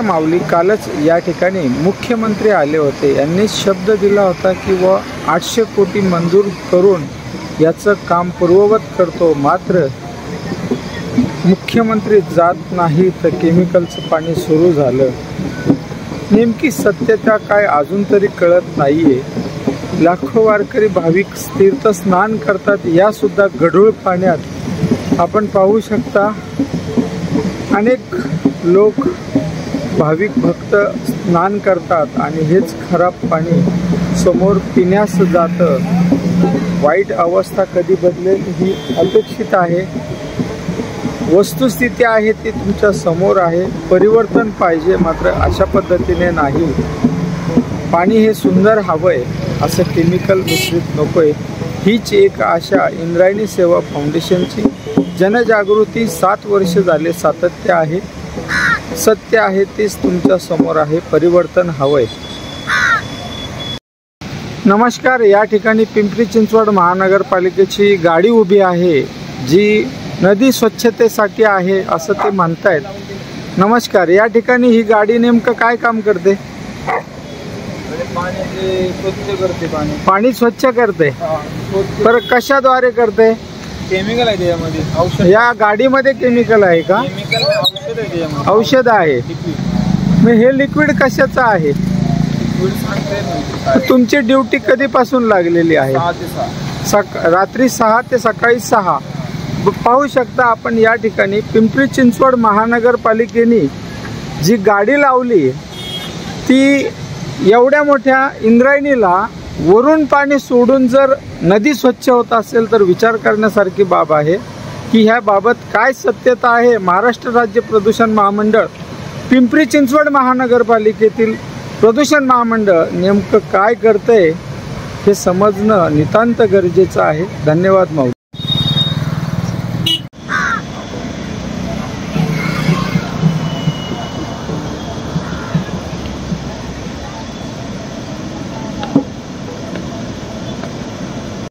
माऊली, कालच या ठिकाणी मुख्यमंत्री आले होते। यांनी शब्द दिला होता की 800 कोटी मंजूर करून याचं काम पूर्ववत करतो। मात्र मुख्यमंत्री जात नाही तर केमिकलचं पाणी सुरू झालं। नेमकी सत्यता काय अजून तरी कळत नाहीये। लाखो वारकरी भाविक तीर्थस्नान करतात, या सुद्धा गढूळ पाण्यात आपण पाहू शकता। अनेक लोक भाविक भक्त स्नान करतात आणि हेच खराब पाणी समोर पिण्यास जातं। वाईट अवस्था कधी बदलेल ही अपेक्षित आहे। वस्तुस्थिती आहे ती तुमच्या समोर आहे। परिवर्तन पाहिजे, मात्र अशा पद्धतीने नाही। पाणी हे सुंदर हवंय, असं केमिकल मिश्रित नकोय। हीच एक आशा इंद्रायणी सेवा फाउंडेशनची। जनजागृती 7 वर्ष झाले सातत्य आहे। सत्य आहे तेच तुमच्या समोर आहे। परिवर्तन हवंय। नमस्कार, या ठिकाणी पिंपरी चिंचवड महानगरपालिकेची गाडी उभी आहे, जी नदी स्वच्छतेसाठी आहे असं ते म्हणतायत। नमस्कार, या ठिकाणी ही गाडी नेमकं काय काम करते? पाणी स्वच्छ करते। पर कशाद्वारे करते? केमिकल आहे त्यामध्ये, औषध। या गाडीमध्ये केमिकल आहे का? केमिकल औषध आहे त्यामध्ये। औषध आहे। मग हे लिक्विड कशाचं आहे? तुमची ड्युटी कधीपासून लागलेली आहे? 6 ते 6। रात्री 6 ते सकाळी 6। पाहू शकता आपण या ठिकाणी पिंपरी चिंचवड महानगरपालिकेने जी गाडी लावली ती एवढ्या मोठ्या इंद्रायणीला वरून पाणी सोडून जर नदी स्वच्छ होत असेल तर विचार करण्यासारखी बाब आहे की ह्या बाबत काय सत्यता आहे। महाराष्ट्र राज्य प्रदूषण महामंडळ, पिंपरी चिंचवड महानगरपालिकेतील प्रदूषण महामंडळ नेमकं काय करतंय हे समजणं नितांत गरजेचं आहे। धन्यवाद माऊली।